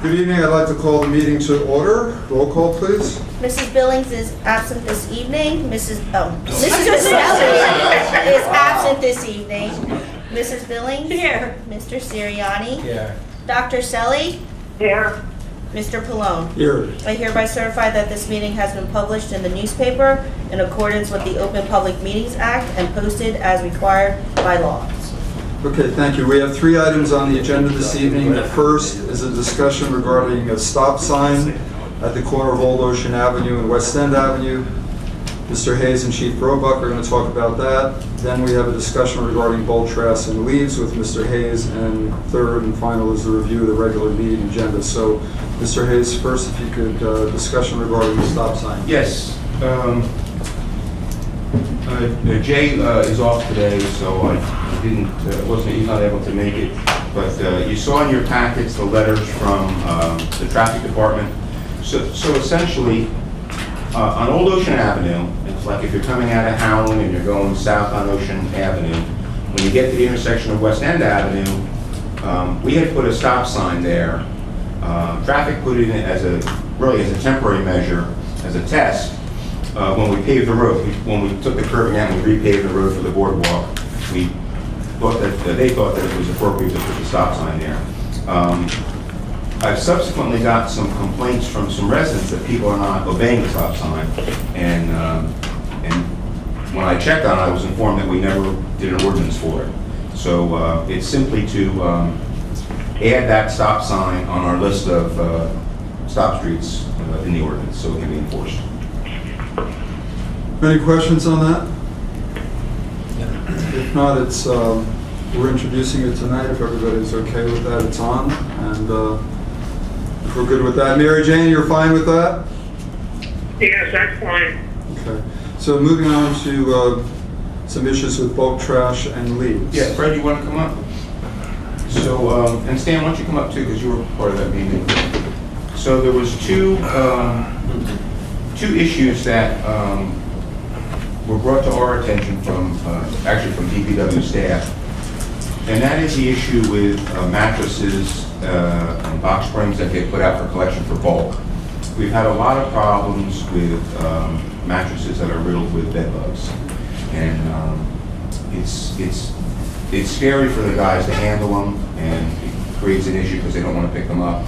Good evening. I'd like to call the meeting to order. Roll call, please. Mrs. Billings is absent this evening. Mrs. Roselli is absent this evening. Mrs. Billings? Here. Mr. Sirianni? Here. Dr. Selly? Here. Mr. Pallone? Here. I hereby certify that this meeting has been published in the newspaper in accordance with the Open Public Meetings Act and posted as required by law. Okay, thank you. We have 3 items on the agenda this evening. The first is a discussion regarding a stop sign at the corner of Old Ocean Avenue and West End Avenue. Mr. Hayes and Chief Roebuck are going to talk about that. Then we have a discussion regarding bulk trash and leaves with Mr. Hayes. And third and final is the review of the regular meeting agenda. So, Mr. Hayes, first, if you could, discussion regarding the stop sign. Yes. Jay is off today, so he's not able to make it. But you saw in your packets the letters from the traffic department. So essentially, on Old Ocean Avenue, it's like if you're coming out of Howland and you're going south on Ocean Avenue, when you get to the intersection of West End Avenue, we had put a stop sign there. Traffic put it in as a temporary measure, as a test. When we paved the road, when we took the curbing out and we repaved the road for the boardwalk, we thought that they thought that it was appropriate to put the stop sign there. I've subsequently got some complaints from some residents that people are not obeying the stop sign, and when I checked on it, I was informed that we never did an ordinance for it. So it's simply to add that stop sign on our list of stop streets in the ordinance, so it can be enforced. Any questions on that? If not, it's we're introducing it tonight. If everybody's okay with that, it's on. And if we're good with that, Mary Jane, you're fine with that? Yes, that's fine. Okay. So moving on to some issues with bulk trash and leaves. Yeah, Fred, you want to come up? So, and Stan, why don't you come up too, because you were part of that meeting. So there was two issues that were brought to our attention from, actually from DPW staff. And that is the issue with mattresses and box springs that get put out for collection for bulk. We've had a lot of problems with mattresses that are riddled with bed bugs. And it's scary for the guys to handle them, and it creates an issue because they don't want to pick them up.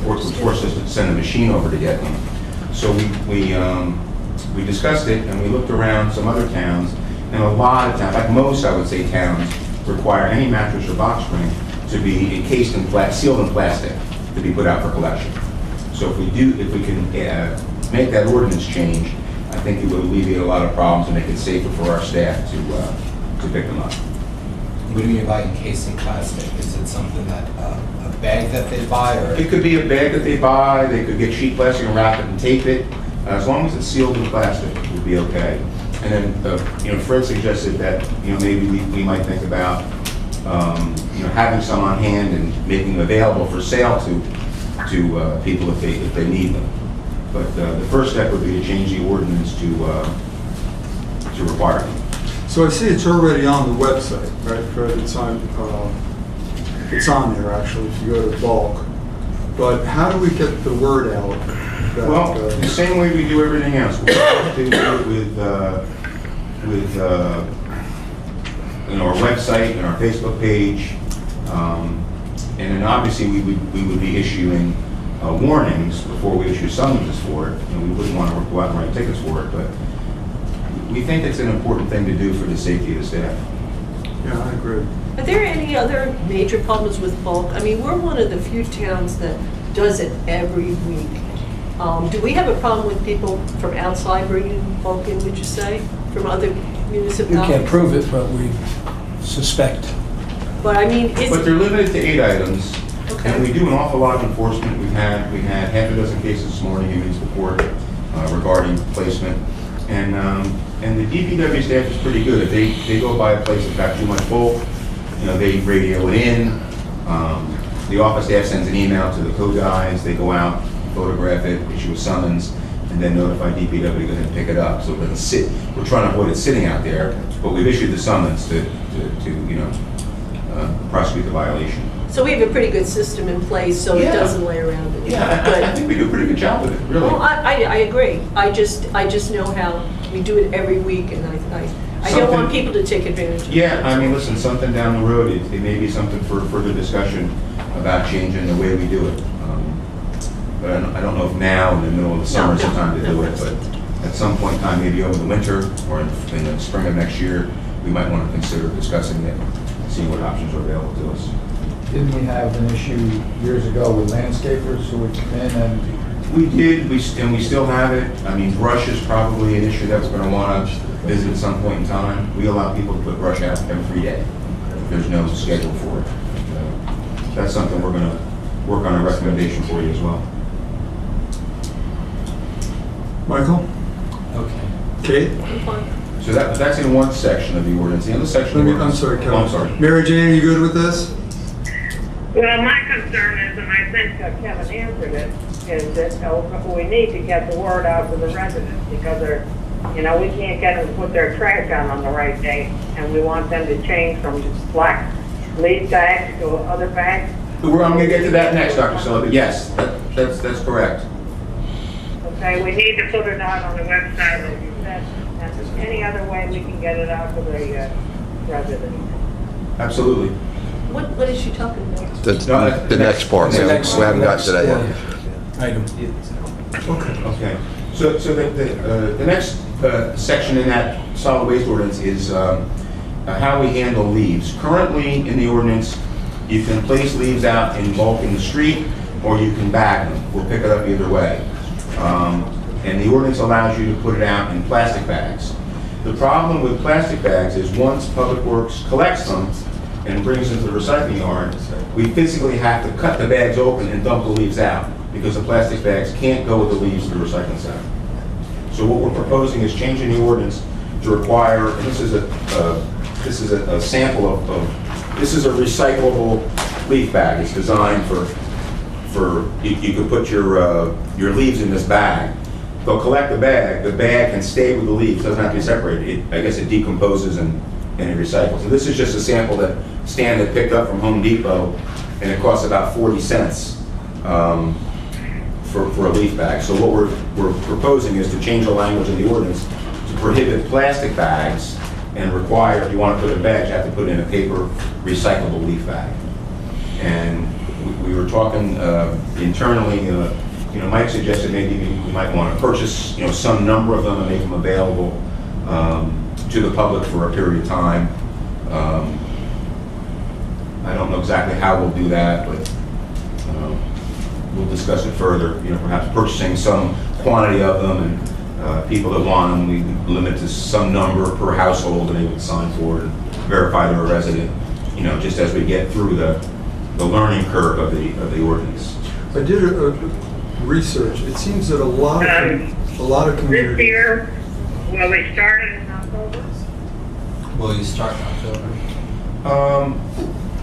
Or it's forced us to send a machine over to get them. So we discussed it, and we looked around some other towns, and a lot of towns, like most, I would say, towns, require any mattress or box spring to be encased in sealed in plastic to be put out for collection. So if we can make that ordinance change, I think it would alleviate a lot of problems and make it safer for our staff to pick them up. What do you mean by encased in plastic? Is it something that, a bag that they buy, or? It could be a bag that they buy. They could get sheet plastic and wrap it and tape it. As long as it's sealed in plastic, it would be okay. And then, Fred suggested that, maybe we might think about, having some on hand and making them available for sale to people if they need them. But the first step would be to change the ordinance to require them. So I see it's already on the website, right, Fred? It's on there, actually, if you go to bulk. But how do we get the word out? Well, the same way we do everything else. We have to do it with our website and our Facebook page. And then obviously we would be issuing warnings before we issue summonses for it. We wouldn't want to go out and write tickets for it, but we think it's an important thing to do for the safety of the staff. Yeah, I agree. Are there any other major problems with bulk? I mean, we're one of the few towns that does it every week. Do we have a problem with people from outside bringing bulk in, would you say, from other municipalities? You can't prove it, but we suspect. But I mean, But they're limited to 8 items, Okay. and we do an awful lot of enforcement. We had half a dozen cases this morning in municipal court regarding placement, and the DPW staff is pretty good. If they go by a place that's got too much bulk, they radio it in. The office staff sends an email to the code guys. They go out, photograph it, issue a summons, and then notify DPW to go ahead and pick it up. So it doesn't sit. We're trying to avoid it sitting out there, but we've issued the summons to prosecute the violation. So we have a pretty good system in place, so it Yeah. doesn't lay around it. Yeah, I think we do a pretty good job with it, really. Well, I agree. I just know how we do it every week, and I don't want Something- people to take advantage of it. Yeah, I mean, listen, something down the road, it may be something for further discussion about changing the way we do it. But I don't know if now, in the middle of the summer, is the time to do it, but at some point in time, maybe over the winter or in the spring of next year, we might want to consider discussing it, seeing what options are available to us. Didn't we have an issue years ago with landscapers who would come in and We did, and we still have it. I mean, brush is probably an issue that we're going to want to visit at some point in time. We allow people to put brush out every day. There's no schedule for it. That's something we're going to work on a recommendation for you as well. Michael? Okay. Kate? I'm fine. So that's in one section of the ordinance. The other section of the I'm ordinance... sorry, Kevin. Oh, I'm sorry. Mary Jane, are you good with this? Well, my concern is, and I think Kevin answered it, is that we need to get the word out to the residents because they're, we can't get them to put their trash out on the right day, and we want them to change from black leaf bags to other bags. I'm going to get to that next, Dr. Sullivan. Yes, that's correct. Okay, we need to put it out on the website, as you said, and any other way we can get it out to the residents. Absolutely. What is she talking about? The next part, we haven't got to that yet. Item. Okay. So the next section in that solid waste ordinance is how we handle leaves. Currently in the ordinance, you can place leaves out in bulk in the street, or you can bag them. We'll pick it up either way. And the ordinance allows you to put it out in plastic bags. The problem with plastic bags is once Public Works collects them and brings them to the recycling yard, we physically have to cut the bags open and dump the leaves out because the plastic bags can't go with the leaves to the recycling center. So what we're proposing is changing the ordinance to require, and this is a sample of this is a recyclable leaf bag. It's designed for you could put your leaves in this bag. They'll collect the bag can stay with the leaves, doesn't have to be separated. I guess it decomposes and it recycles. So this is just a sample that Stan had picked up from Home Depot, and it costs about 40 cents for a leaf bag. So what we're proposing is to change the language in the ordinance to prohibit plastic bags and require, if you want to put in bags, you have to put in a paper recyclable leaf bag. And we were talking internally, Mike suggested maybe we might want to purchase, some number of them and make them available to the public for a period of time. I don't know exactly how we'll do that, but we'll discuss it further. Perhaps purchasing some quantity of them, and people that want them, we limit to some number per household, and they would sign for it and verify they're a resident. Just as we get through the learning curve of the ordinance. I did a research. It seems that a lot of This communities. year, will they start it in October? Will you start in October?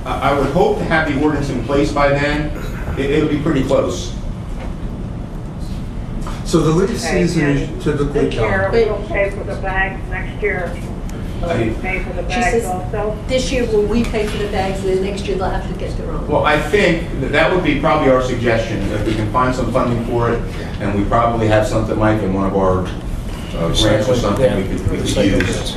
I would hope to have the ordinance in place by then. It'll be pretty close. So the leaf season is typically This year, done. we'll pay for the bags, next year, we'll pay for the She bags says- also. This year, will we pay for the bags, and then next year they'll have to get their own? Well, I think that would be probably our suggestion. If we can find some funding for it, and we probably have something like in one of our grants or something we could use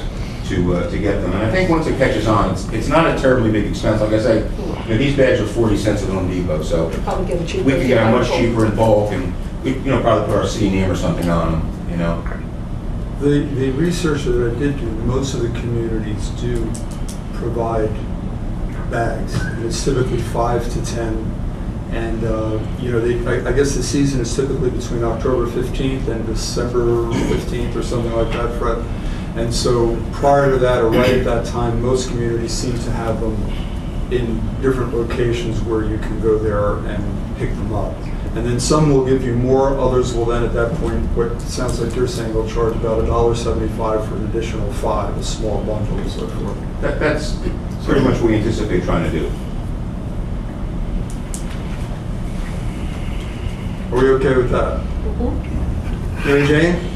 to get them. And I think once it catches on, it's not a terribly big expense. Like I say, these bags are 40 cents at Home Depot, so Probably get it cheaper. we can get them much cheaper in bulk, and we probably put our city name or something on them. The research that I did do, most of the communities do provide bags. It's typically 5 to 10. And, I guess the season is typically between October 15th and December 15th or something like that, Fred. And so prior to that, or right at that time, most communities seem to have them in different locations where you can go there and pick them up. And then some will give you more, others will then at that point, what it sounds like you're saying, they'll charge about $1.75 for an additional 5, a small bundle and so forth. That's pretty much what we anticipate trying to do. Are we okay with that? Mary Jane?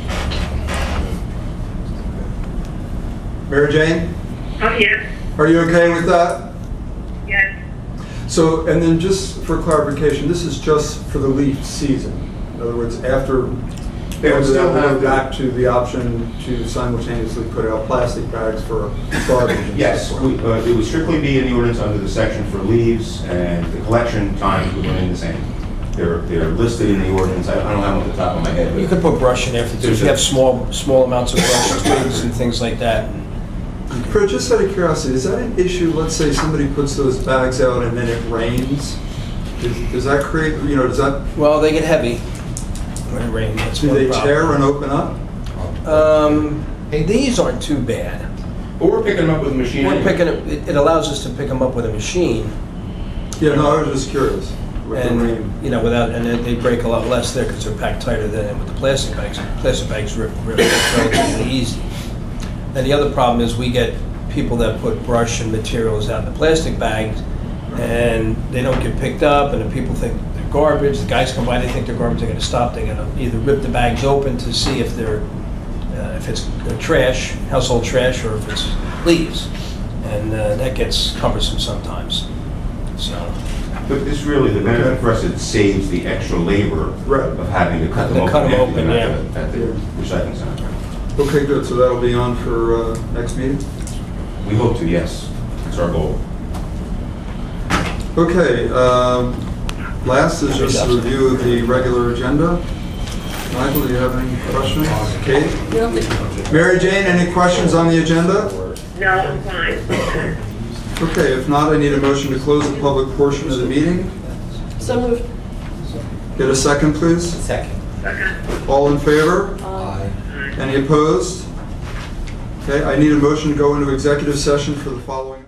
Mary Jane? Oh, yes, Are you okay with that? yes. So, and then just for clarification, this is just for the leaf season? In other words, after They would still that, have we'll go back to the option to simultaneously put out plastic bags for garbage and so Yes, forth. it would strictly be in the ordinance under the section for leaves, and the collection times would remain the same. They're listed in the ordinance, I don't have them off the top of my head. You but- could put brush in there if you have small amounts of brush, twigs and things like that. Fred, just out of curiosity, is that an issue, let's say somebody puts those bags out and then it rains? Does that create, does that, Well, they get heavy when it rains. That's do one they problem. tear and open up? These aren't too bad. But we're picking them up with a machine. We're anyway. picking it allows us to pick them up with a machine, Yeah, no, I was just curious. With the rain. and without, and they break a lot less there because they're packed tighter than with the plastic bags. Plastic bags rip relatively easy. And the other problem is we get people that put brush and materials out in the plastic bags, and they don't get picked up, and the people think they're garbage. The guys come by, they think they're garbage. They're going to stop. They're going to either rip the bags open to see if they're if it's trash, household trash, or if it's leaves, and that gets cumbersome sometimes. So. But this really, the benefit for us, it saves the extra labor Right. of having to cut them Cut open, them and empty open, them at the recycling center. Okay, good, so that'll be on for next meeting? We hope to, yes. That's our goal. Okay, last is just a review of the regular agenda. Michael, do you have any questions? Kate? Mary Jane, any questions on the agenda? No, I'm fine. Okay, if not, I need a motion to close the public portion of the meeting. So moved. Get a second, please? Second. All in favor? Aye. Any opposed? Okay, I need a motion to go into executive session for the following.